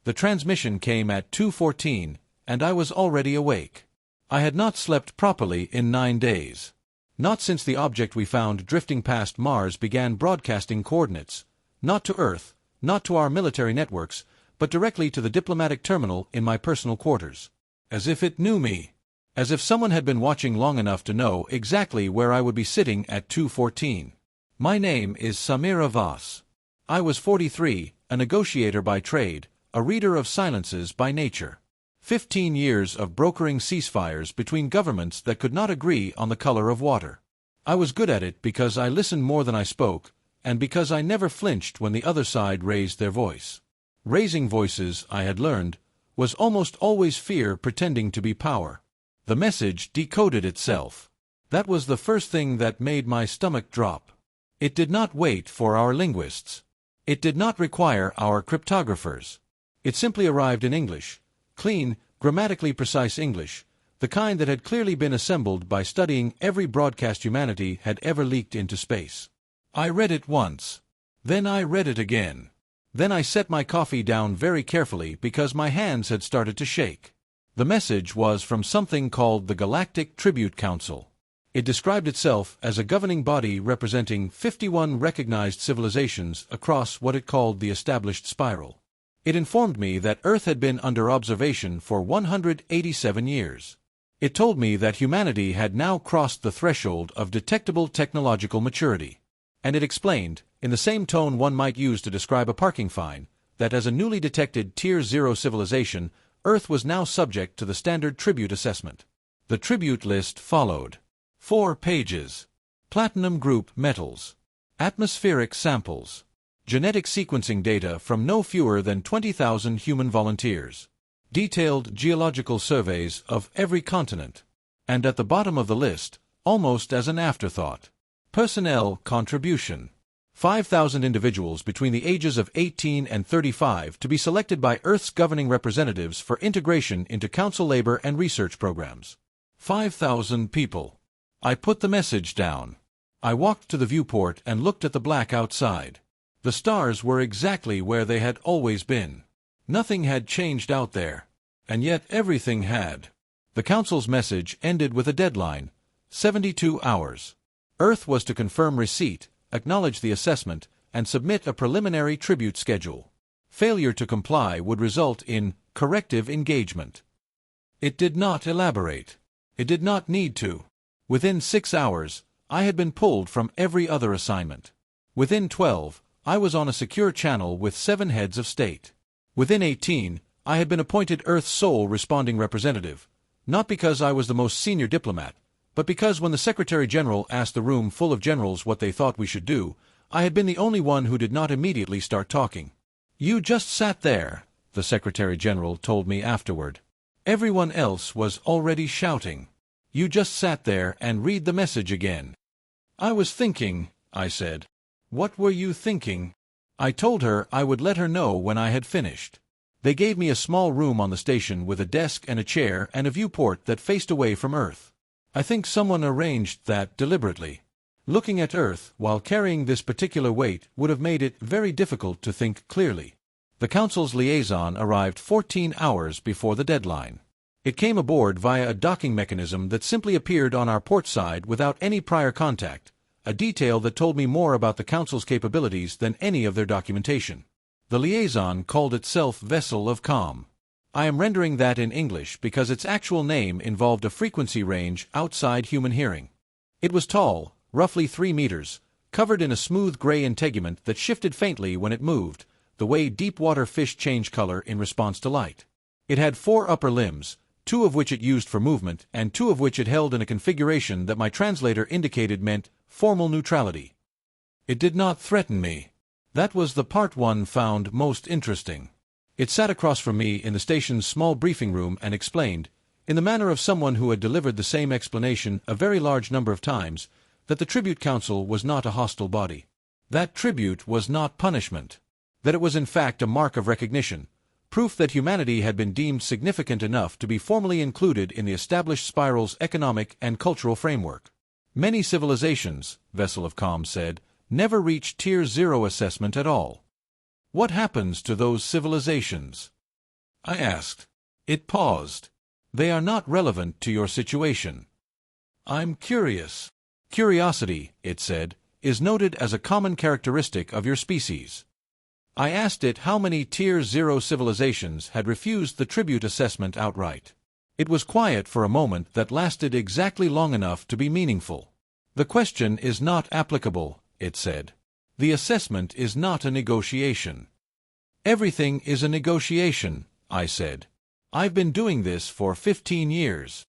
The transmission came at 2:14, and I was already awake. I had not slept properly in 9 days. Not since the object we found drifting past Mars began broadcasting coordinates, not to Earth, not to our military networks, but directly to the diplomatic terminal in my personal quarters. As if it knew me. As if someone had been watching long enough to know exactly where I would be sitting at 2:14. My name is Samira Voss. I was 43, a negotiator by trade, a reader of silences by nature. 15 years of brokering ceasefires between governments that could not agree on the color of water. I was good at it because I listened more than I spoke, and because I never flinched when the other side raised their voice. Raising voices, I had learned, was almost always fear pretending to be power. The message decoded itself. That was the first thing that made my stomach drop. It did not wait for our linguists. It did not require our cryptographers. It simply arrived in English. Clean, grammatically precise English, the kind that had clearly been assembled by studying every broadcast humanity had ever leaked into space. I read it once. Then I read it again. Then I set my coffee down very carefully because my hands had started to shake. The message was from something called the Galactic Tribute Council. It described itself as a governing body representing 51 recognized civilizations across what it called the established spiral. It informed me that Earth had been under observation for 187 years. It told me that humanity had now crossed the threshold of detectable technological maturity. And it explained, in the same tone one might use to describe a parking fine, that as a newly detected Tier 0 civilization, Earth was now subject to the standard tribute assessment. The tribute list followed. 4 pages. Platinum group metals. Atmospheric samples. Genetic sequencing data from no fewer than 20,000 human volunteers. Detailed geological surveys of every continent. And at the bottom of the list, almost as an afterthought, personnel contribution. 5,000 individuals between the ages of 18 and 35 to be selected by Earth's governing representatives for integration into Council labor and research programs. 5,000 people. I put the message down. I walked to the viewport and looked at the black outside. The stars were exactly where they had always been. Nothing had changed out there. And yet everything had. The Council's message ended with a deadline, 72 hours. Earth was to confirm receipt, acknowledge the assessment, and submit a preliminary tribute schedule. Failure to comply would result in corrective engagement. It did not elaborate. It did not need to. Within 6 hours, I had been pulled from every other assignment. Within 12, I was on a secure channel with 7 heads of state. Within 18, I had been appointed Earth's sole responding representative, not because I was the most senior diplomat, but because when the Secretary-General asked the room full of generals what they thought we should do, I had been the only one who did not immediately start talking. "You just sat there," the Secretary-General told me afterward. Everyone else was already shouting. "You just sat there and read the message again." "I was thinking," I said. "What were you thinking?" I told her I would let her know when I had finished. They gave me a small room on the station with a desk and a chair and a viewport that faced away from Earth. I think someone arranged that deliberately. Looking at Earth while carrying this particular weight would have made it very difficult to think clearly. The Council's liaison arrived 14 hours before the deadline. It came aboard via a docking mechanism that simply appeared on our port side without any prior contact, a detail that told me more about the Council's capabilities than any of their documentation. The liaison called itself Vessel of Calm. I am rendering that in English because its actual name involved a frequency range outside human hearing. It was tall, roughly 3 meters, covered in a smooth gray integument that shifted faintly when it moved, the way deep-water fish change color in response to light. It had 4 upper limbs, 2 of which it used for movement and 2 of which it held in a configuration that my translator indicated meant formal neutrality. It did not threaten me. That was the part one found most interesting. It sat across from me in the station's small briefing room and explained, in the manner of someone who had delivered the same explanation a very large number of times, that the Tribute Council was not a hostile body. That tribute was not punishment. That it was in fact a mark of recognition, proof that humanity had been deemed significant enough to be formally included in the established spiral's economic and cultural framework. Many civilizations, Vessel of Calm said, never reach Tier 0 assessment at all. What happens to those civilizations? I asked. It paused. They are not relevant to your situation. I'm curious. Curiosity, it said, is noted as a common characteristic of your species. I asked it how many Tier 0 civilizations had refused the tribute assessment outright. It was quiet for a moment that lasted exactly long enough to be meaningful. The question is not applicable, it said. The assessment is not a negotiation. Everything is a negotiation, I said. I've been doing this for 15 years.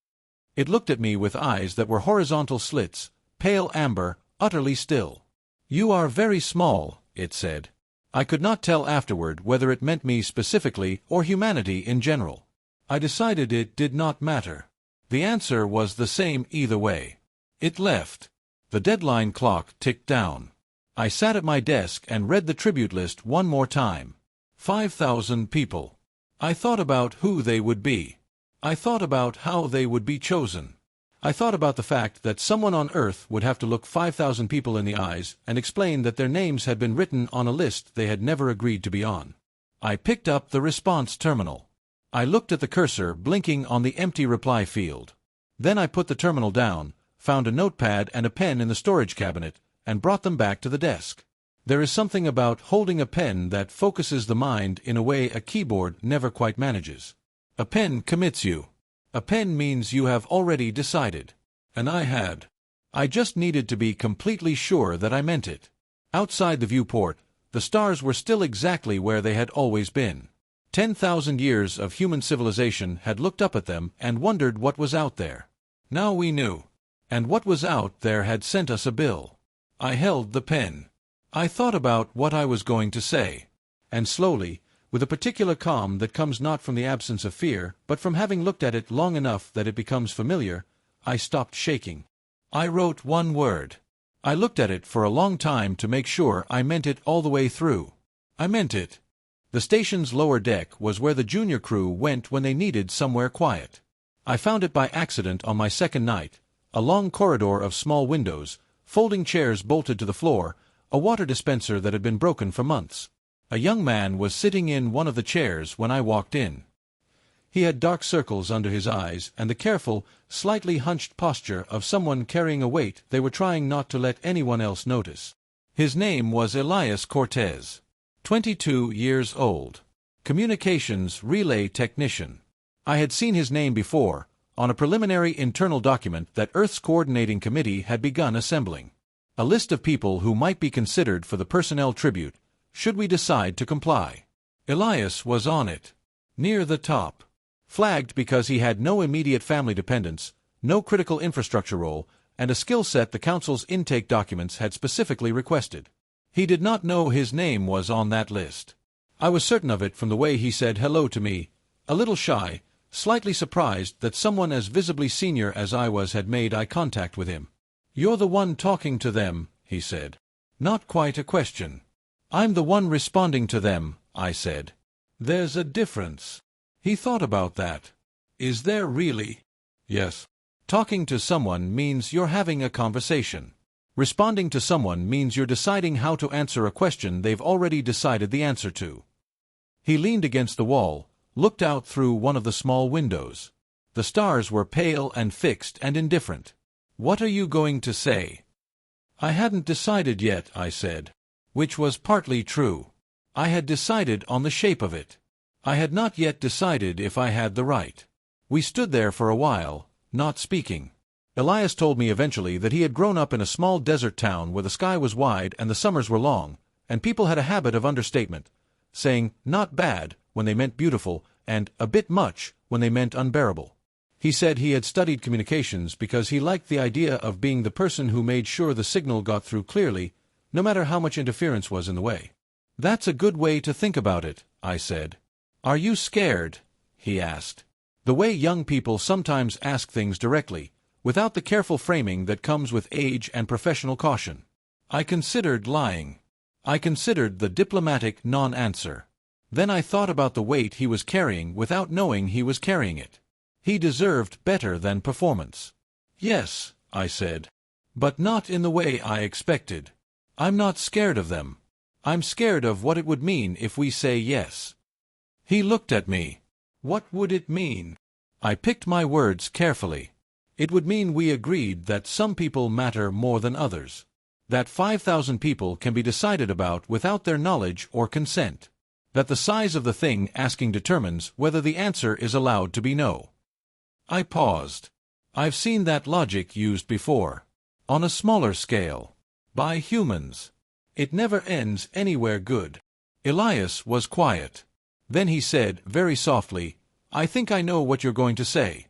It looked at me with eyes that were horizontal slits, pale amber, utterly still. You are very small, it said. I could not tell afterward whether it meant me specifically or humanity in general. I decided it did not matter. The answer was the same either way. It left. The deadline clock ticked down. I sat at my desk and read the tribute list one more time. 5,000 people. I thought about who they would be. I thought about how they would be chosen. I thought about the fact that someone on Earth would have to look 5,000 people in the eyes and explain that their names had been written on a list they had never agreed to be on. I picked up the response terminal. I looked at the cursor blinking on the empty reply field. Then I put the terminal down, found a notepad and a pen in the storage cabinet, and brought them back to the desk. There is something about holding a pen that focuses the mind in a way a keyboard never quite manages. A pen commits you. A pen means you have already decided. And I had. I just needed to be completely sure that I meant it. Outside the viewport, the stars were still exactly where they had always been. 10,000 years of human civilization had looked up at them and wondered what was out there. Now we knew. And what was out there had sent us a bill. I held the pen. I thought about what I was going to say. And slowly, with a particular calm that comes not from the absence of fear, but from having looked at it long enough that it becomes familiar, I stopped shaking. I wrote one word. I looked at it for a long time to make sure I meant it all the way through. I meant it. The station's lower deck was where the junior crew went when they needed somewhere quiet. I found it by accident on my second night, a long corridor of small windows, folding chairs bolted to the floor, a water dispenser that had been broken for months. A young man was sitting in one of the chairs when I walked in. He had dark circles under his eyes and the careful, slightly hunched posture of someone carrying a weight they were trying not to let anyone else notice. His name was Elias Cortez, 22 years old. Communications relay technician. I had seen his name before, on a preliminary internal document that Earth's coordinating committee had begun assembling. A list of people who might be considered for the personnel tribute, should we decide to comply. Elias was on it, near the top. Flagged because he had no immediate family dependents, no critical infrastructure role, and a skill set the Council's intake documents had specifically requested. He did not know his name was on that list. I was certain of it from the way he said hello to me, a little shy, slightly surprised that someone as visibly senior as I was had made eye contact with him. "You're the one talking to them," he said. Not quite a question. "I'm the one responding to them," I said. "There's a difference." He thought about that. "Is there really?" "Yes. Talking to someone means you're having a conversation. Responding to someone means you're deciding how to answer a question they've already decided the answer to." He leaned against the wall, looked out through one of the small windows. The stars were pale and fixed and indifferent. "What are you going to say?" "I hadn't decided yet," I said. Which was partly true. I had decided on the shape of it. I had not yet decided if I had the right. We stood there for a while, not speaking. Elias told me eventually that he had grown up in a small desert town where the sky was wide and the summers were long, and people had a habit of understatement, saying "not bad" when they meant beautiful, and "a bit much" when they meant unbearable. He said he had studied communications because he liked the idea of being the person who made sure the signal got through clearly, no matter how much interference was in the way. "That's a good way to think about it," I said. "Are you scared?" he asked. The way young people sometimes ask things directly, without the careful framing that comes with age and professional caution. I considered lying. I considered the diplomatic non-answer. Then I thought about the weight he was carrying without knowing he was carrying it. He deserved better than performance. "Yes," I said. "But not in the way I expected. I'm not scared of them. I'm scared of what it would mean if we say yes." He looked at me. What would it mean? I picked my words carefully. It would mean we agreed that some people matter more than others. That 5,000 people can be decided about without their knowledge or consent. That the size of the thing asking determines whether the answer is allowed to be no. I paused. I've seen that logic used before. On a smaller scale. By humans. It never ends anywhere good. Elias was quiet. Then he said, very softly, "I think I know what you're going to say."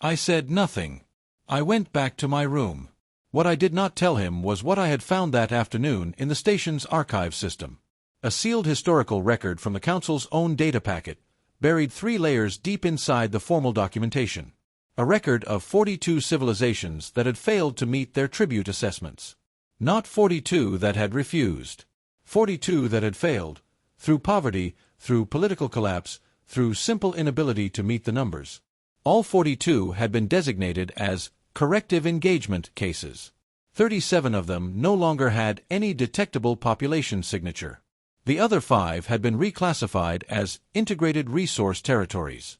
I said nothing. I went back to my room. What I did not tell him was what I had found that afternoon in the station's archive system. A sealed historical record from the Council's own data packet, buried 3 layers deep inside the formal documentation. A record of 42 civilizations that had failed to meet their tribute assessments. Not 42 that had refused. 42 that had failed, through poverty, through political collapse, through simple inability to meet the numbers. All 42 had been designated as corrective engagement cases. 37 of them no longer had any detectable population signature. The other 5 had been reclassified as integrated resource territories.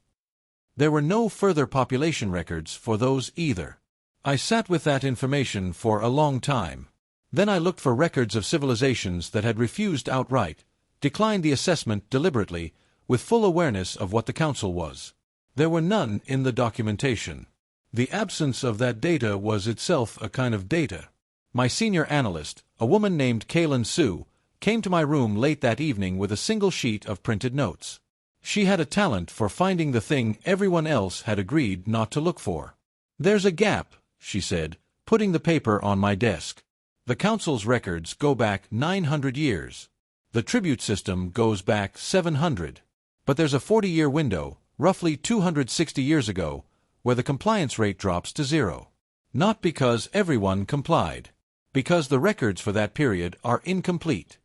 There were no further population records for those either. I sat with that information for a long time. Then I looked for records of civilizations that had refused outright, declined the assessment deliberately, with full awareness of what the Council was. There were none in the documentation. The absence of that data was itself a kind of data. My senior analyst, a woman named Kaylin Sue, came to my room late that evening with a single sheet of printed notes. She had a talent for finding the thing everyone else had agreed not to look for. "There's a gap," she said, putting the paper on my desk. "The Council's records go back 900 years. The tribute system goes back 700. But there's a 40-year window, roughly 260 years ago, where the compliance rate drops to 0. Not because everyone complied. Because the records for that period are incomplete."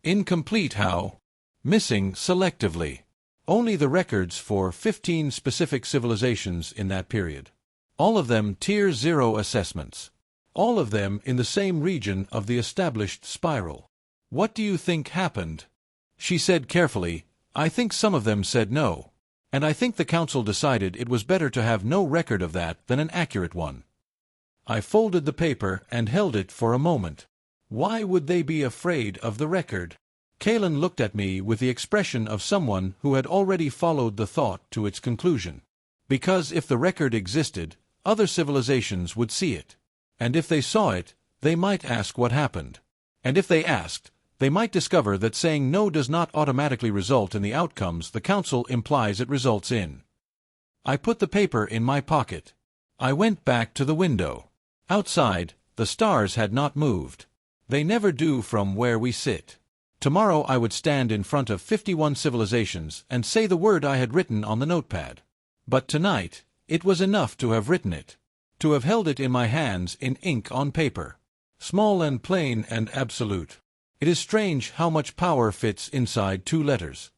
Incomplete how? Missing selectively. Only the records for 15 specific civilizations in that period. All of them Tier 0 assessments. All of them in the same region of the established spiral. "What do you think happened?" She said carefully, "I think some of them said no. And I think the Council decided it was better to have no record of that than an accurate one." I folded the paper and held it for a moment. Why would they be afraid of the record? Kaylin looked at me with the expression of someone who had already followed the thought to its conclusion. Because if the record existed, other civilizations would see it. And if they saw it, they might ask what happened. And if they asked, they might discover that saying no does not automatically result in the outcomes the Council implies it results in. I put the paper in my pocket. I went back to the window. Outside, the stars had not moved. They never do from where we sit. Tomorrow I would stand in front of 51 civilizations and say the word I had written on the notepad. But tonight, it was enough to have written it. To have held it in my hands in ink on paper. Small and plain and absolute. It is strange how much power fits inside 2 letters.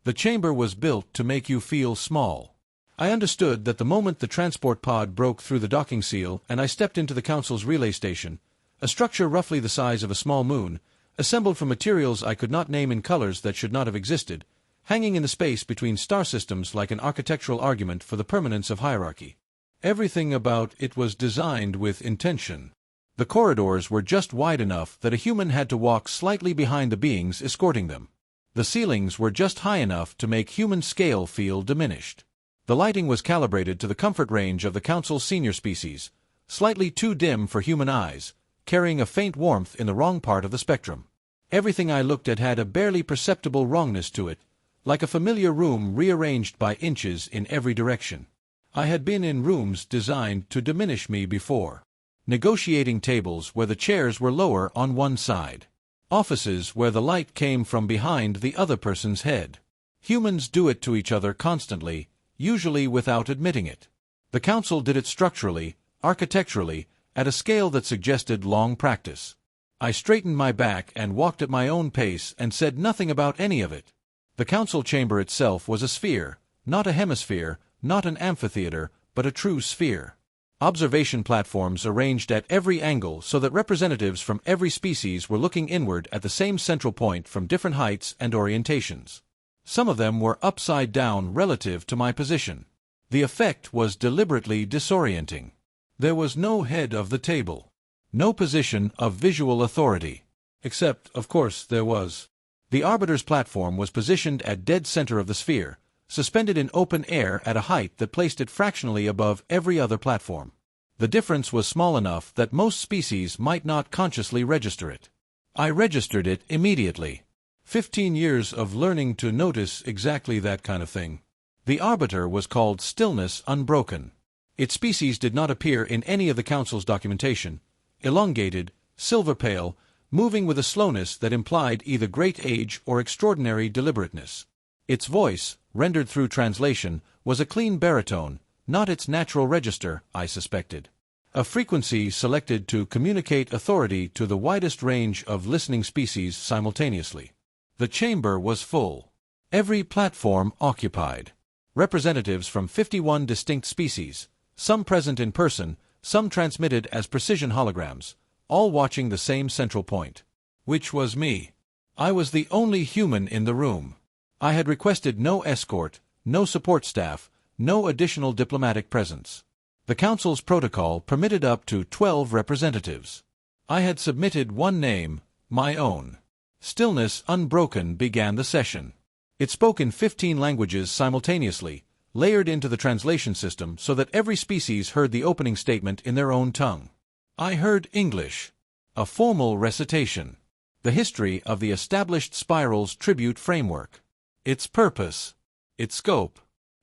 The chamber was built to make you feel small. I understood that the moment the transport pod broke through the docking seal and I stepped into the Council's relay station, a structure roughly the size of a small moon, assembled from materials I could not name in colors that should not have existed, hanging in the space between star systems like an architectural argument for the permanence of hierarchy. Everything about it was designed with intention. The corridors were just wide enough that a human had to walk slightly behind the beings escorting them. The ceilings were just high enough to make human scale feel diminished. The lighting was calibrated to the comfort range of the Council's senior species, slightly too dim for human eyes, carrying a faint warmth in the wrong part of the spectrum. Everything I looked at had a barely perceptible wrongness to it, like a familiar room rearranged by inches in every direction. I had been in rooms designed to diminish me before. Negotiating tables where the chairs were lower on one side. Offices where the light came from behind the other person's head. Humans do it to each other constantly, usually without admitting it. The Council did it structurally, architecturally, at a scale that suggested long practice. I straightened my back and walked at my own pace and said nothing about any of it. The Council chamber itself was a sphere, not a hemisphere, not an amphitheater, but a true sphere. Observation platforms arranged at every angle so that representatives from every species were looking inward at the same central point from different heights and orientations. Some of them were upside down relative to my position. The effect was deliberately disorienting. There was no head of the table. No position of visual authority. Except, of course, there was. The arbiter's platform was positioned at dead center of the sphere, suspended in open air at a height that placed it fractionally above every other platform. The difference was small enough that most species might not consciously register it. I registered it immediately. 15 years of learning to notice exactly that kind of thing. The arbiter was called Stillness Unbroken. Its species did not appear in any of the Council's documentation. Elongated, silver pale, moving with a slowness that implied either great age or extraordinary deliberateness. Its voice, rendered through translation, was a clean baritone, not its natural register, I suspected. A frequency selected to communicate authority to the widest range of listening species simultaneously. The chamber was full. Every platform occupied. Representatives from 51 distinct species, some present in person, some transmitted as precision holograms, all watching the same central point. Which was me. I was the only human in the room. I had requested no escort, no support staff, no additional diplomatic presence. The Council's protocol permitted up to 12 representatives. I had submitted one name, my own. Stillness Unbroken began the session. It spoke in 15 languages simultaneously, layered into the translation system so that every species heard the opening statement in their own tongue. I heard English. A formal recitation. The history of the established spiral's tribute framework. Its purpose. Its scope.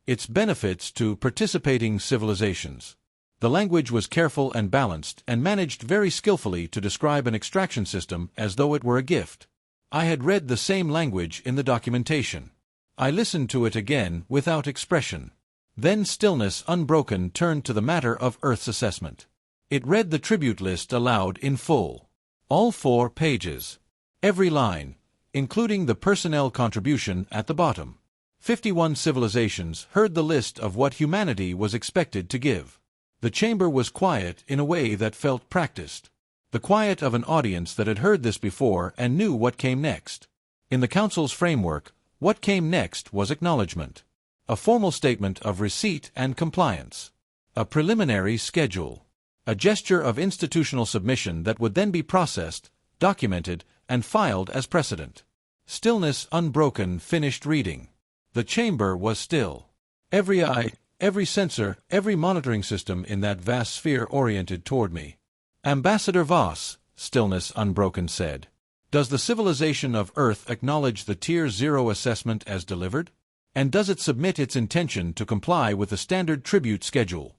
Its benefits to participating civilizations. The language was careful and balanced and managed very skillfully to describe an extraction system as though it were a gift. I had read the same language in the documentation. I listened to it again without expression. Then Stillness Unbroken turned to the matter of Earth's assessment. It read the tribute list aloud in full. All 4 pages. Every line, including the personnel contribution at the bottom. 51 civilizations heard the list of what humanity was expected to give. The chamber was quiet in a way that felt practiced. The quiet of an audience that had heard this before and knew what came next. In the Council's framework, what came next was acknowledgement. A formal statement of receipt and compliance. A preliminary schedule. A gesture of institutional submission that would then be processed, documented, and filed as precedent. Stillness Unbroken finished reading. The chamber was still. Every eye, every sensor, every monitoring system in that vast sphere oriented toward me. Ambassador Voss, Stillness Unbroken said. Does the civilization of Earth acknowledge the Tier 0 assessment as delivered? And does it submit its intention to comply with the standard tribute schedule?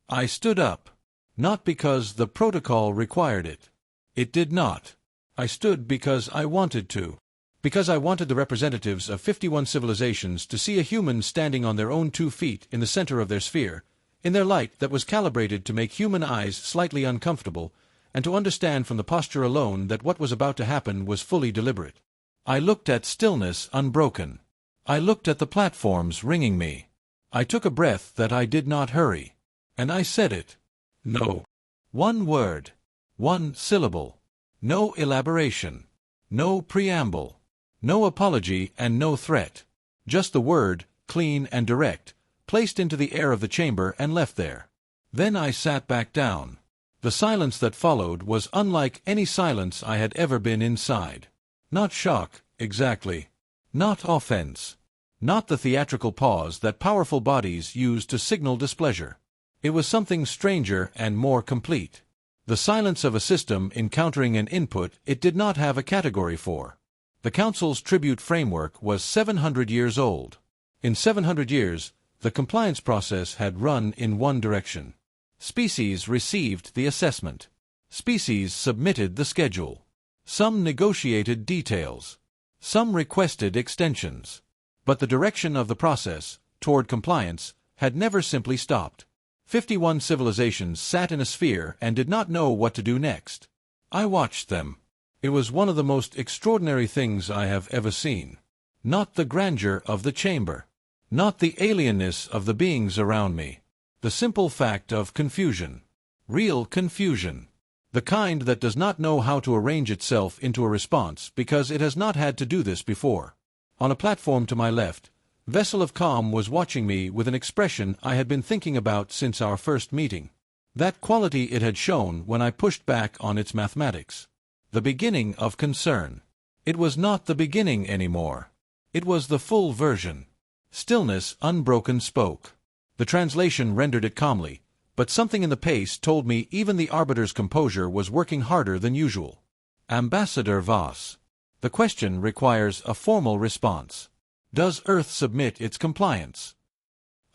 I stood up. Not because the protocol required it. It did not. I stood because I wanted to. Because I wanted the representatives of 51 civilizations to see a human standing on their own 2 feet in the center of their sphere, in their light that was calibrated to make human eyes slightly uncomfortable, and to understand from the posture alone that what was about to happen was fully deliberate. I looked at Stillness Unbroken. I looked at the platforms ringing me. I took a breath that I did not hurry. And I said it. No. One word. One syllable. No elaboration. No preamble. No apology and no threat. Just the word, clean and direct, placed into the air of the chamber and left there. Then I sat back down. The silence that followed was unlike any silence I had ever been inside. Not shock, exactly. Not offense. Not the theatrical pause that powerful bodies use to signal displeasure. It was something stranger and more complete. The silence of a system encountering an input it did not have a category for. The Council's tribute framework was 700 years old. In 700 years, the compliance process had run in one direction. Species received the assessment. Species submitted the schedule. Some negotiated details. Some requested extensions. But the direction of the process, toward compliance, had never simply stopped. 51 civilizations sat in a sphere and did not know what to do next. I watched them. It was one of the most extraordinary things I have ever seen. Not the grandeur of the chamber. Not the alienness of the beings around me. The simple fact of confusion. Real confusion. The kind that does not know how to arrange itself into a response because it has not had to do this before. On a platform to my left, Vessel of Calm was watching me with an expression I had been thinking about since our first meeting. That quality it had shown when I pushed back on its mathematics. The beginning of concern. It was not the beginning anymore. It was the full version. Stillness Unbroken spoke. The translation rendered it calmly, but something in the pace told me even the Arbiter's composure was working harder than usual. Ambassador Voss. The question requires a formal response. Does Earth submit its compliance?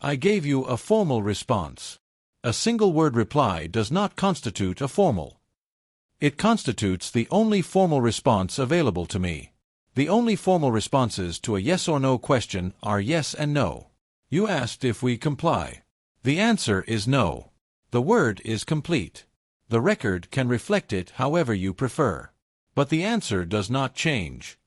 I gave you a formal response. A single-word reply does not constitute a formal. It constitutes the only formal response available to me. The only formal responses to a yes or no question are yes and no. You asked if we comply. The answer is no. The word is complete. The record can reflect it however you prefer. But the answer does not change.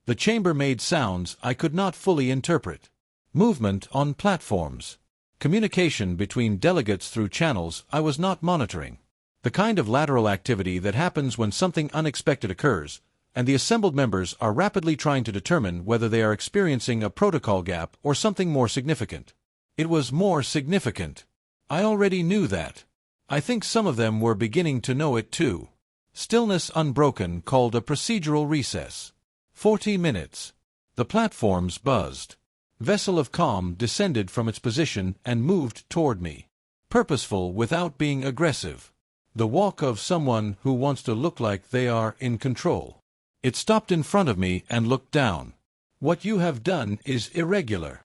The chamber made sounds I could not fully interpret. Movement on platforms. Communication between delegates through channels I was not monitoring. The kind of lateral activity that happens when something unexpected occurs, and the assembled members are rapidly trying to determine whether they are experiencing a protocol gap or something more significant. It was more significant. I already knew that. I think some of them were beginning to know it too. Stillness Unbroken called a procedural recess. 40 minutes. The platforms buzzed. Vessel of Calm descended from its position and moved toward me. Purposeful without being aggressive. The walk of someone who wants to look like they are in control. It stopped in front of me and looked down. What you have done is irregular.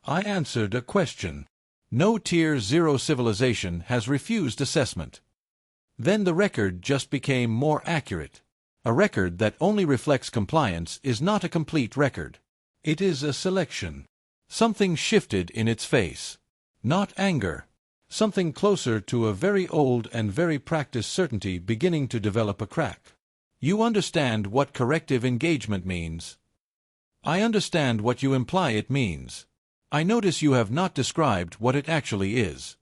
I answered a question. No Tier 0 civilization has refused assessment. Then the record just became more accurate. A record that only reflects compliance is not a complete record. It is a selection. Something shifted in its face. Not anger. Something closer to a very old and very practiced certainty beginning to develop a crack. You understand what corrective engagement means. I understand what you imply it means. I notice you have not described what it actually is.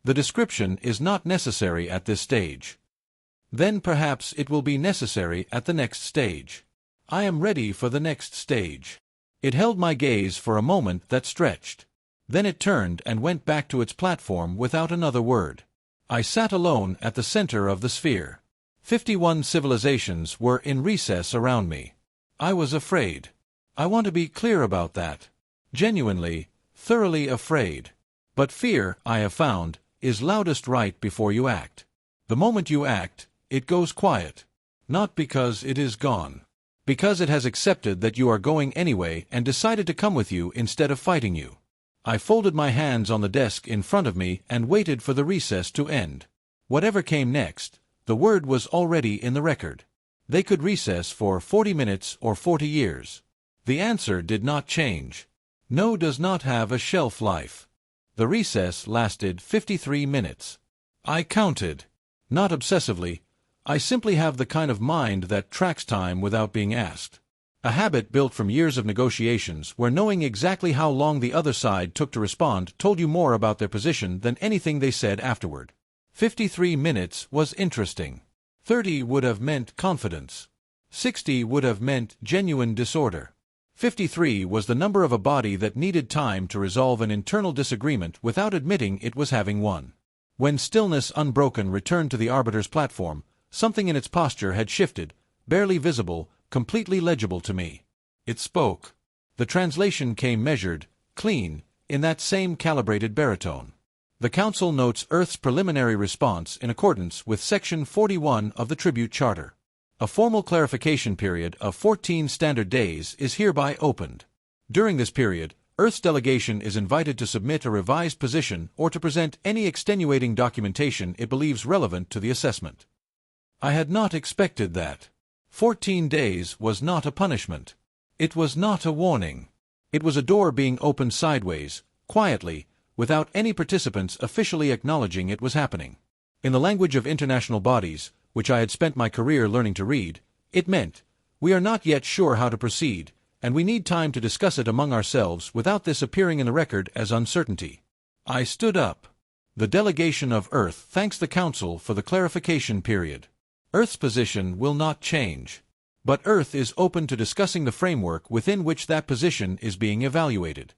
The description is not necessary at this stage. Then perhaps it will be necessary at the next stage. I am ready for the next stage. It held my gaze for a moment that stretched. Then it turned and went back to its platform without another word. I sat alone at the center of the sphere. 51 civilizations were in recess around me. I was afraid. I want to be clear about that. Genuinely, thoroughly afraid. But fear, I have found, is loudest right before you act. The moment you act, it goes quiet. Not because it is gone. Because it has accepted that you are going anyway and decided to come with you instead of fighting you. I folded my hands on the desk in front of me and waited for the recess to end. Whatever came next, the word was already in the record. They could recess for 40 minutes or 40 years. The answer did not change. No does not have a shelf life. The recess lasted 53 minutes. I counted. Not obsessively. I simply have the kind of mind that tracks time without being asked. A habit built from years of negotiations where knowing exactly how long the other side took to respond told you more about their position than anything they said afterward. 53 minutes was interesting. 30 would have meant confidence. 60 would have meant genuine disorder. 53 was the number of a body that needed time to resolve an internal disagreement without admitting it was having one. When Stillness Unbroken returned to the Arbiter's platform, something in its posture had shifted, barely visible, completely legible to me. It spoke. The translation came measured, clean, in that same calibrated baritone. The Council notes Earth's preliminary response in accordance with Section 41 of the Tribute Charter. A formal clarification period of 14 standard days is hereby opened. During this period, Earth's delegation is invited to submit a revised position or to present any extenuating documentation it believes relevant to the assessment. I had not expected that. 14 days was not a punishment. It was not a warning. It was a door being opened sideways, quietly, without any participants officially acknowledging it was happening. In the language of international bodies, which I had spent my career learning to read, it meant, we are not yet sure how to proceed, and we need time to discuss it among ourselves without this appearing in the record as uncertainty. I stood up. The delegation of Earth thanks the Council for the clarification period. Earth's position will not change. But Earth is open to discussing the framework within which that position is being evaluated.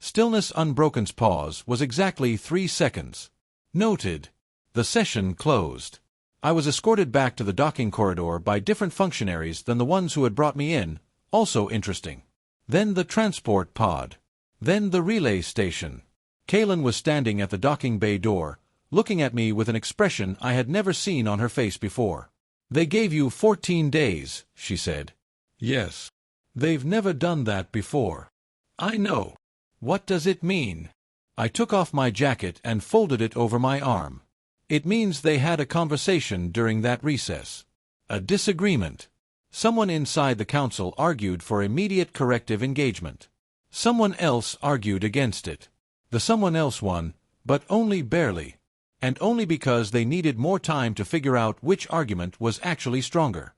Stillness Unbroken's pause was exactly 3 seconds. Noted. The session closed. I was escorted back to the docking corridor by different functionaries than the ones who had brought me in, also interesting. Then the transport pod. Then the relay station. Kaylin was standing at the docking bay door, looking at me with an expression I had never seen on her face before. "They gave you 14 days, she said. "Yes. They've never done that before." "I know. What does it mean?" I took off my jacket and folded it over my arm. "It means they had a conversation during that recess. A disagreement. Someone inside the council argued for immediate corrective engagement. Someone else argued against it. The someone else won, but only barely. And only because they needed more time to figure out which argument was actually stronger."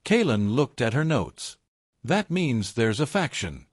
Kaylin looked at her notes. "That means there's a faction."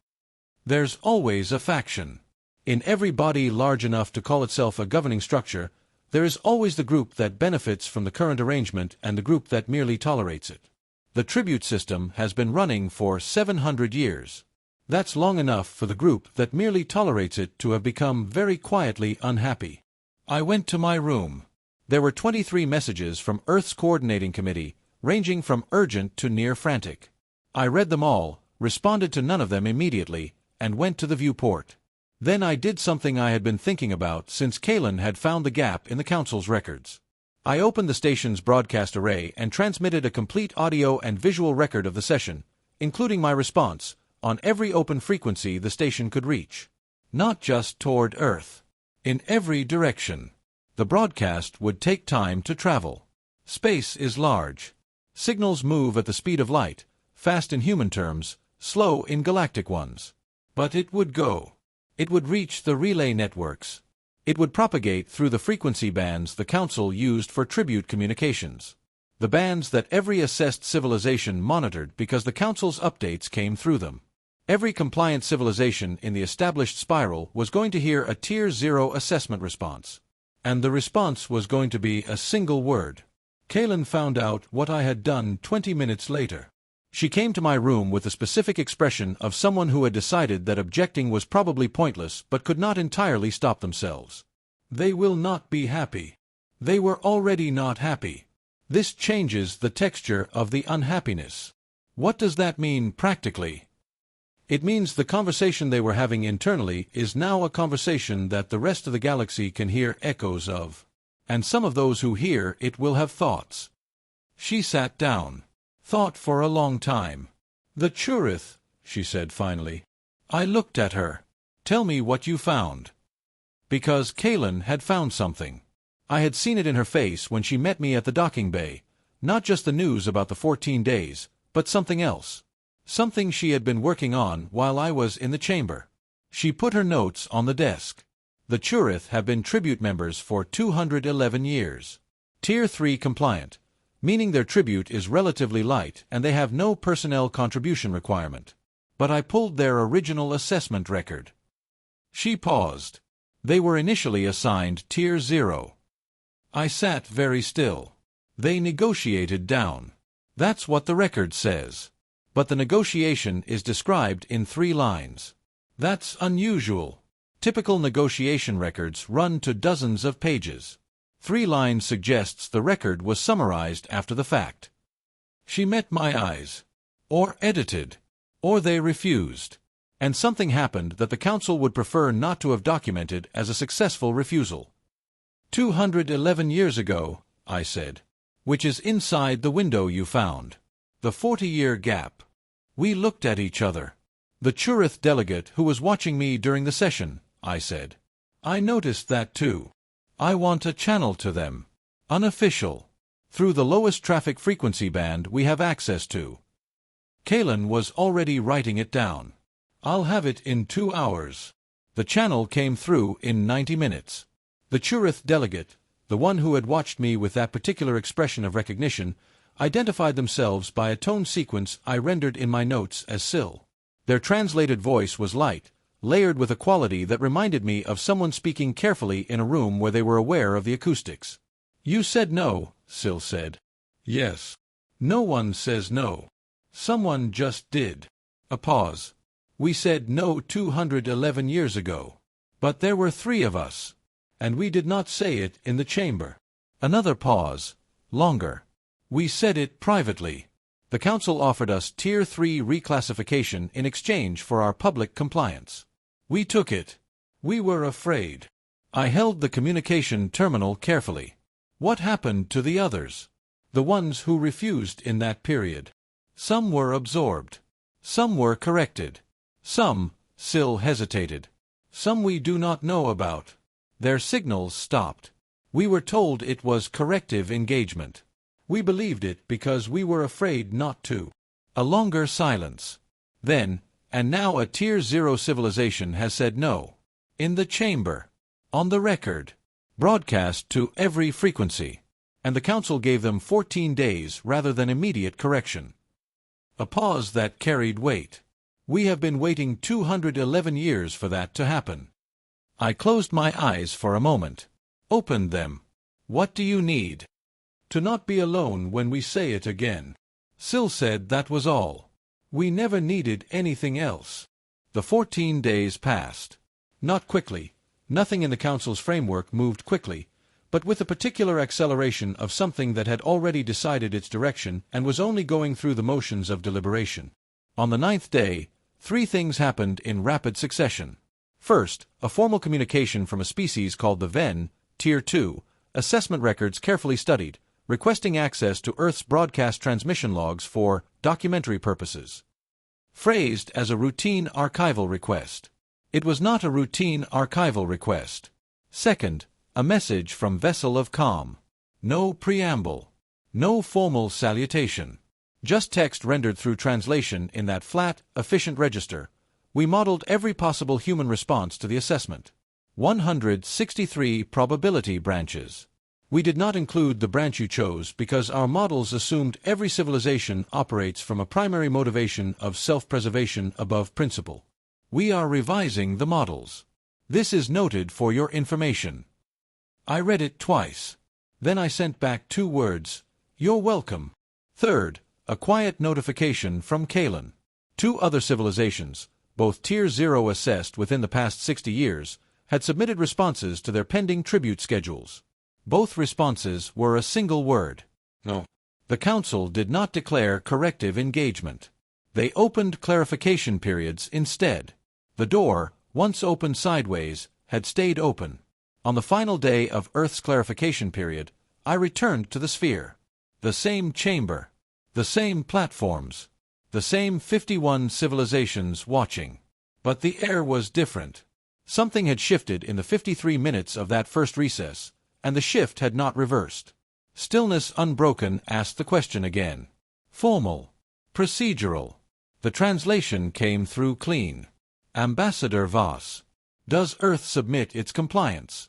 "There's always a faction. In every body large enough to call itself a governing structure, there is always the group that benefits from the current arrangement and the group that merely tolerates it. The tribute system has been running for 700 years. That's long enough for the group that merely tolerates it to have become very quietly unhappy." I went to my room. There were 23 messages from Earth's Coordinating Committee, ranging from urgent to near frantic. I read them all, responded to none of them immediately, and went to the viewport. Then I did something I had been thinking about since Kaylin had found the gap in the Council's records. I opened the station's broadcast array and transmitted a complete audio and visual record of the session, including my response, on every open frequency the station could reach. Not just toward Earth. In every direction. The broadcast would take time to travel. Space is large. Signals move at the speed of light, fast in human terms, slow in galactic ones. But it would go. It would reach the relay networks. It would propagate through the frequency bands the Council used for tribute communications. The bands that every assessed civilization monitored because the Council's updates came through them. Every compliant civilization in the established spiral was going to hear a Tier 0 assessment response. And the response was going to be a single word. Kaylin found out what I had done 20 minutes later. She came to my room with the specific expression of someone who had decided that objecting was probably pointless but could not entirely stop themselves. "They will not be happy. They were already not happy. This changes the texture of the unhappiness." "What does that mean practically?" "It means the conversation they were having internally is now a conversation that the rest of the galaxy can hear echoes of. And some of those who hear it will have thoughts." She sat down. Thought for a long time. "The Churith," she said finally. I looked at her. "Tell me what you found." Because Kaylin had found something. I had seen it in her face when she met me at the docking bay. Not just the news about the 14 days, but something else. Something she had been working on while I was in the chamber. She put her notes on the desk. The Churith have been tribute members for 211 years. Tier 3 compliant, meaning their tribute is relatively light and they have no personnel contribution requirement. But I pulled their original assessment record. She paused. They were initially assigned Tier 0. I sat very still. They negotiated down. That's what the record says. But the negotiation is described in 3 lines. That's unusual. Typical negotiation records run to dozens of pages. 3 lines suggests the record was summarized after the fact. She met my eyes. Or edited. Or they refused. And something happened that the Council would prefer not to have documented as a successful refusal. 211 years ago, I said. Which is inside the window you found. The 40-year gap. We looked at each other. "The Churith delegate who was watching me during the session," I said. "I noticed that too. I want a channel to them. Unofficial. Through the lowest traffic frequency band we have access to." Kaylin was already writing it down. "I'll have it in 2 hours." The channel came through in 90 minutes. The Churith delegate, the one who had watched me with that particular expression of recognition, identified themselves by a tone sequence I rendered in my notes as Sil. Their translated voice was light, layered with a quality that reminded me of someone speaking carefully in a room where they were aware of the acoustics. "You said no," Sil said. "Yes. No one says no. Someone just did. A pause. We said no 211 years ago. But there were 3 of us. And we did not say it in the chamber. Another pause. Longer. We said it privately. The council offered us Tier 3 reclassification in exchange for our public compliance. We took it. We were afraid. I held the communication terminal carefully. What happened to the others? The ones who refused in that period. Some were absorbed. Some were corrected. Some, Syl hesitated. Some we do not know about. Their signals stopped. We were told it was corrective engagement. We believed it because we were afraid not to. A longer silence. Then, and now a Tier 0 civilization has said no. In the chamber. On the record. Broadcast to every frequency. And the council gave them 14 days rather than immediate correction. A pause that carried weight. We have been waiting 211 years for that to happen. I closed my eyes for a moment. Opened them. What do you need? To not be alone when we say it again. Syl said that was all. We never needed anything else. The 14 days passed. Not quickly. Nothing in the council's framework moved quickly, but with a particular acceleration of something that had already decided its direction and was only going through the motions of deliberation. On the 9th day, 3 things happened in rapid succession. First, a formal communication from a species called the Ven, Tier 2, assessment records carefully studied, requesting access to Earth's broadcast transmission logs for documentary purposes. Phrased as a routine archival request. It was not a routine archival request. Second, a message from Vessel of Calm. No preamble. No formal salutation. Just text rendered through translation in that flat, efficient register. We modeled every possible human response to the assessment. 163 probability branches. We did not include the branch you chose because our models assumed every civilization operates from a primary motivation of self-preservation above principle. We are revising the models. This is noted for your information. I read it twice. Then I sent back 2 words. You're welcome. Third, a quiet notification from Kalen. 2 other civilizations, both Tier 0 assessed within the past 60 years, had submitted responses to their pending tribute schedules. Both responses were a single word. No. The council did not declare corrective engagement. They opened clarification periods instead. The door, once open sideways, had stayed open. On the final day of Earth's clarification period, I returned to the sphere. The same chamber. The same platforms. The same 51 civilizations watching. But the air was different. Something had shifted in the 53 minutes of that first recess, and the shift had not reversed. Stillness Unbroken asked the question again. Formal. Procedural. The translation came through clean. Ambassador Voss. Does Earth submit its compliance?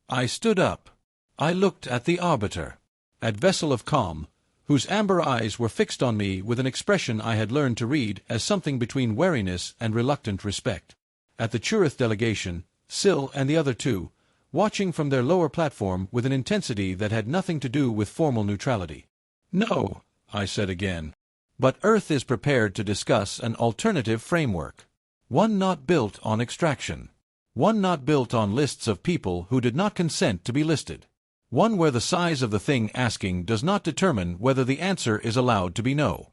I stood up. I looked at the Arbiter. At Vessel of Calm, whose amber eyes were fixed on me with an expression I had learned to read as something between wariness and reluctant respect. At the Churith delegation, Syl and the other 2, watching from their lower platform with an intensity that had nothing to do with formal neutrality. No, I said again. But Earth is prepared to discuss an alternative framework. One not built on extraction. One not built on lists of people who did not consent to be listed. One where the size of the thing asking does not determine whether the answer is allowed to be no.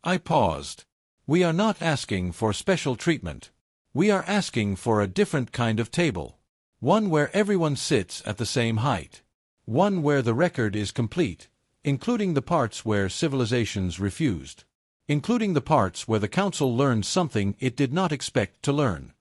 I paused. We are not asking for special treatment. We are asking for a different kind of table. One where everyone sits at the same height. One where the record is complete, including the parts where civilizations refused. Including the parts where the council learned something it did not expect to learn.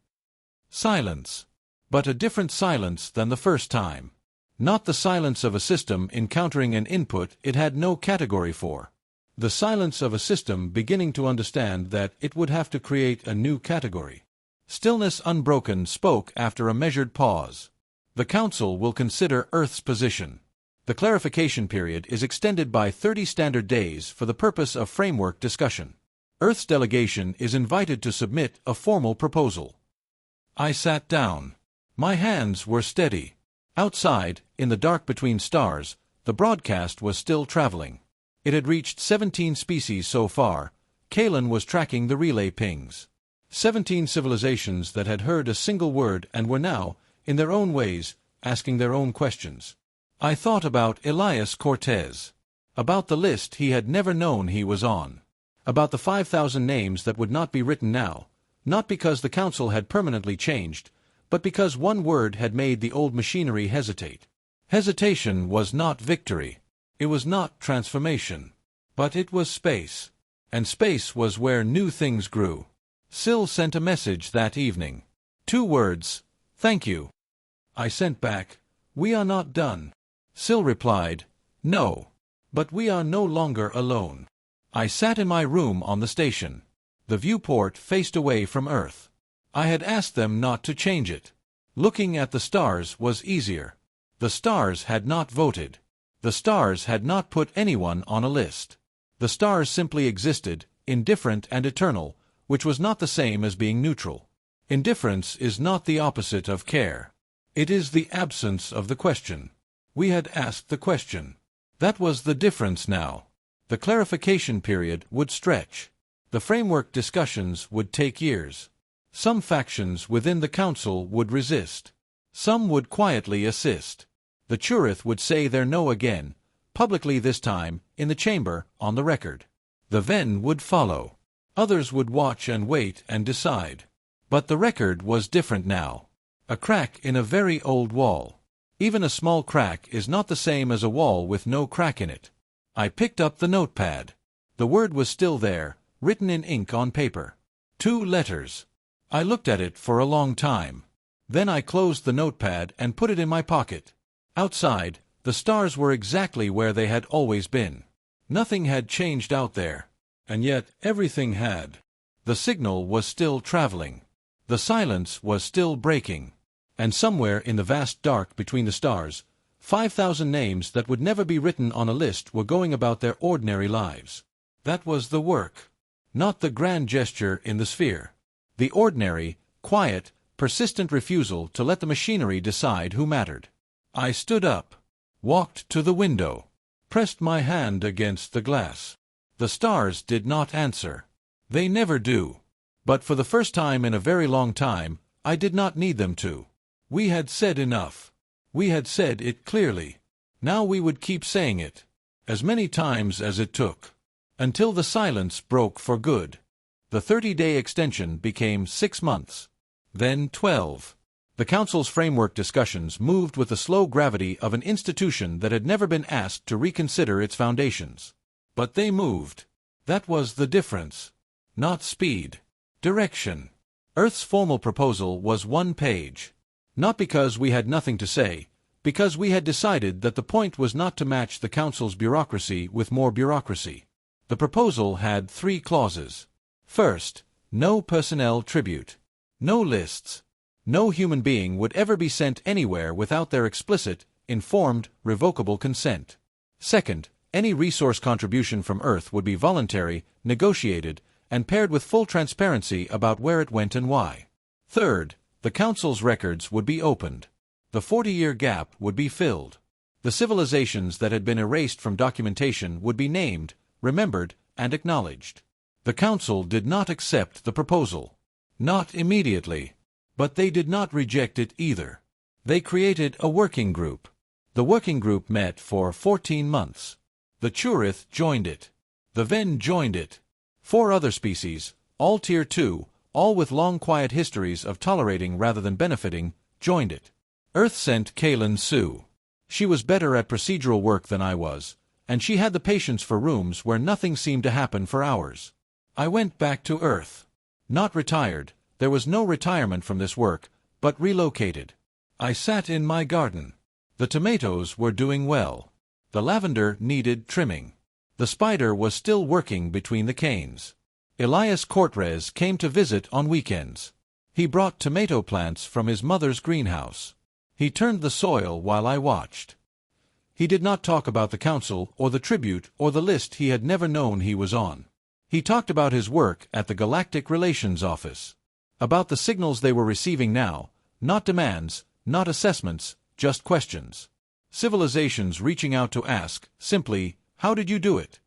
Silence. But a different silence than the first time. Not the silence of a system encountering an input it had no category for. The silence of a system beginning to understand that it would have to create a new category. Stillness Unbroken spoke after a measured pause. The council will consider Earth's position. The clarification period is extended by 30 standard days for the purpose of framework discussion. Earth's delegation is invited to submit a formal proposal. I sat down. My hands were steady. Outside, in the dark between stars, the broadcast was still traveling. It had reached 17 species so far, Kalen was tracking the relay pings. 17 civilizations that had heard a single word and were now, in their own ways, asking their own questions. I thought about Elias Cortez. About the list he had never known he was on. About the 5,000 names that would not be written now, not because the council had permanently changed, but because one word had made the old machinery hesitate. Hesitation was not victory. It was not transformation. But it was space. And space was where new things grew. Syl sent a message that evening. 2 words, "Thank you." I sent back, "We are not done." Syl replied, "No. But we are no longer alone." I sat in my room on the station. The viewport faced away from Earth. I had asked them not to change it. Looking at the stars was easier. The stars had not voted. The stars had not put anyone on a list. The stars simply existed, indifferent and eternal, which was not the same as being neutral. Indifference is not the opposite of care. It is the absence of the question. We had asked the question. That was the difference now. The clarification period would stretch. The framework discussions would take years. Some factions within the council would resist. Some would quietly assist. The Churith would say their no again, publicly this time, in the chamber, on the record. The Ven would follow. Others would watch and wait and decide. But the record was different now. A crack in a very old wall. Even a small crack is not the same as a wall with no crack in it. I picked up the notepad. The word was still there, written in ink on paper. 2 letters. I looked at it for a long time. Then I closed the notepad and put it in my pocket. Outside, the stars were exactly where they had always been. Nothing had changed out there. And yet everything had. The signal was still traveling. The silence was still breaking. And somewhere in the vast dark between the stars, 5,000 names that would never be written on a list were going about their ordinary lives. That was the work. Not the grand gesture in the sphere. The ordinary, quiet, persistent refusal to let the machinery decide who mattered. I stood up, walked to the window, pressed my hand against the glass. The stars did not answer. They never do. But for the first time in a very long time, I did not need them to. We had said enough. We had said it clearly. Now we would keep saying it, as many times as it took, until the silence broke for good. The 30-day extension became 6 months. Then 12. The Council's framework discussions moved with the slow gravity of an institution that had never been asked to reconsider its foundations. But they moved. That was the difference. Not speed. Direction. Earth's formal proposal was 1 page. Not because we had nothing to say, because we had decided that the point was not to match the Council's bureaucracy with more bureaucracy. The proposal had 3 clauses. First, no personnel tribute. No lists. No human being would ever be sent anywhere without their explicit, informed, revocable consent. Second, any resource contribution from Earth would be voluntary, negotiated, and paired with full transparency about where it went and why. Third, the Council's records would be opened. The 40-year gap would be filled. The civilizations that had been erased from documentation would be named, remembered, and acknowledged. The Council did not accept the proposal. Not immediately. But they did not reject it either. They created a working group. The working group met for 14 months. The Churith joined it. The Ven joined it. 4 other species, all Tier 2, all with long quiet histories of tolerating rather than benefiting, joined it. Earth sent Kalen Sue. She was better at procedural work than I was, and she had the patience for rooms where nothing seemed to happen for hours. I went back to Earth. Not retired, there was no retirement from this work, but relocated. I sat in my garden. The tomatoes were doing well. The lavender needed trimming. The spider was still working between the canes. Elias Cortez came to visit on weekends. He brought tomato plants from his mother's greenhouse. He turned the soil while I watched. He did not talk about the council or the tribute or the list he had never known he was on. He talked about his work at the Galactic Relations Office. About the signals they were receiving now, not demands, not assessments, just questions. Civilizations reaching out to ask, simply, how did you do it?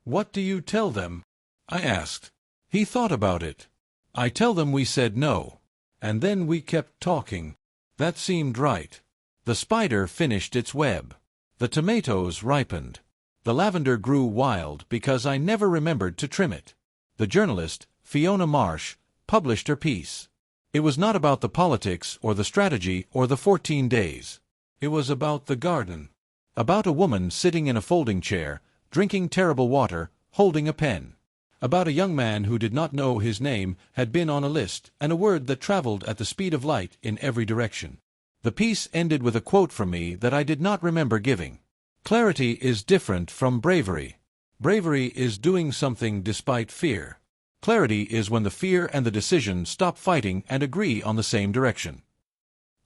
What do you tell them? I asked. He thought about it. I tell them we said no. And then we kept talking. That seemed right. The spider finished its web. The tomatoes ripened. The lavender grew wild because I never remembered to trim it. The journalist, Fiona Marsh, published her piece. It was not about the politics or the strategy or the 14 days. It was about the garden. About a woman sitting in a folding chair, drinking terrible water, holding a pen. About a young man who did not know his name had been on a list, and a word that traveled at the speed of light in every direction. The piece ended with a quote from me that I did not remember giving. Clarity is different from bravery. Bravery is doing something despite fear. Clarity is when the fear and the decision stop fighting and agree on the same direction.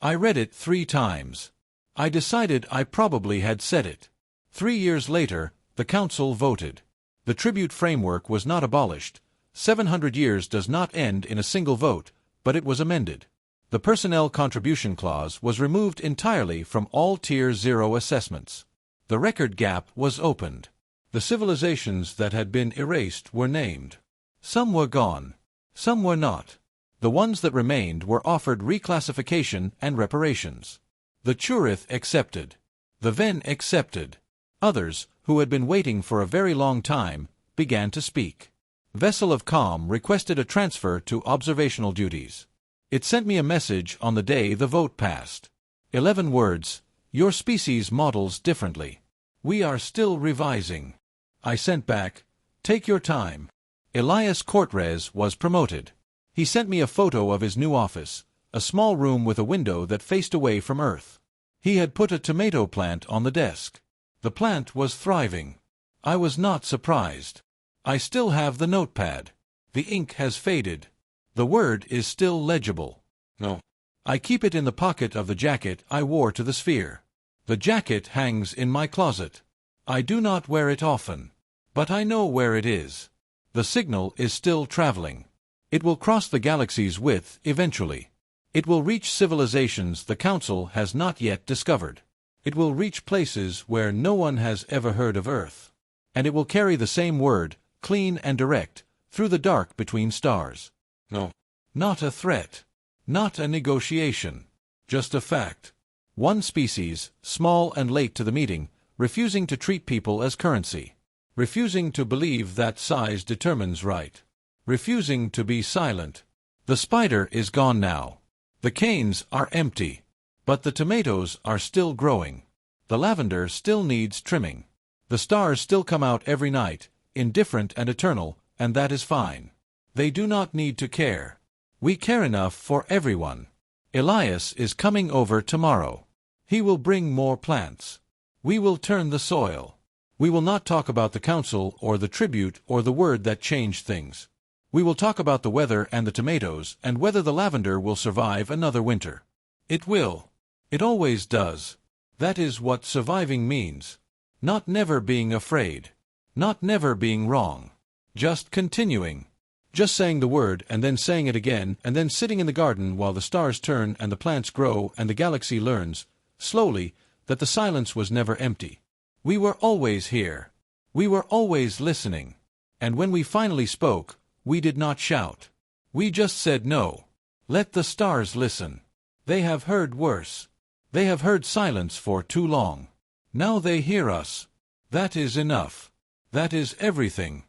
I read it 3 times. I decided I probably had said it. 3 years later, the council voted. The tribute framework was not abolished. 700 years does not end in a single vote, but it was amended. The personnel contribution clause was removed entirely from all Tier 0 assessments. The record gap was opened. The civilizations that had been erased were named. Some were gone. Some were not. The ones that remained were offered reclassification and reparations. The Churith accepted. The Ven accepted. Others, who had been waiting for a very long time, began to speak. Vessel of Calm requested a transfer to observational duties. It sent me a message on the day the vote passed. 11 words, "Your species models differently. We are still revising." I sent back, "Take your time." Elias Cortez was promoted. He sent me a photo of his new office, a small room with a window that faced away from Earth. He had put a tomato plant on the desk. The plant was thriving. I was not surprised. I still have the notepad. The ink has faded. The word is still legible. No. I keep it in the pocket of the jacket I wore to the sphere. The jacket hangs in my closet. I do not wear it often. But I know where it is. The signal is still traveling. It will cross the galaxy's width eventually. It will reach civilizations the Council has not yet discovered. It will reach places where no one has ever heard of Earth. And it will carry the same word, clean and direct, through the dark between stars. No. Not a threat. Not a negotiation. Just a fact. One species, small and late to the meeting, refusing to treat people as currency. Refusing to believe that size determines right. Refusing to be silent. The spider is gone now. The canes are empty. But the tomatoes are still growing. The lavender still needs trimming. The stars still come out every night, indifferent and eternal, and that is fine. They do not need to care. We care enough for everyone. Elias is coming over tomorrow. He will bring more plants. We will turn the soil. We will not talk about the council or the tribute or the word that changed things. We will talk about the weather and the tomatoes and whether the lavender will survive another winter. It will. It always does. That is what surviving means. Not never being afraid. Not never being wrong. Just continuing. Just saying the word and then saying it again and then sitting in the garden while the stars turn and the plants grow and the galaxy learns, slowly, that the silence was never empty. We were always here. We were always listening. And when we finally spoke, we did not shout. We just said no. Let the stars listen. They have heard worse. They have heard silence for too long. Now they hear us. That is enough. That is everything.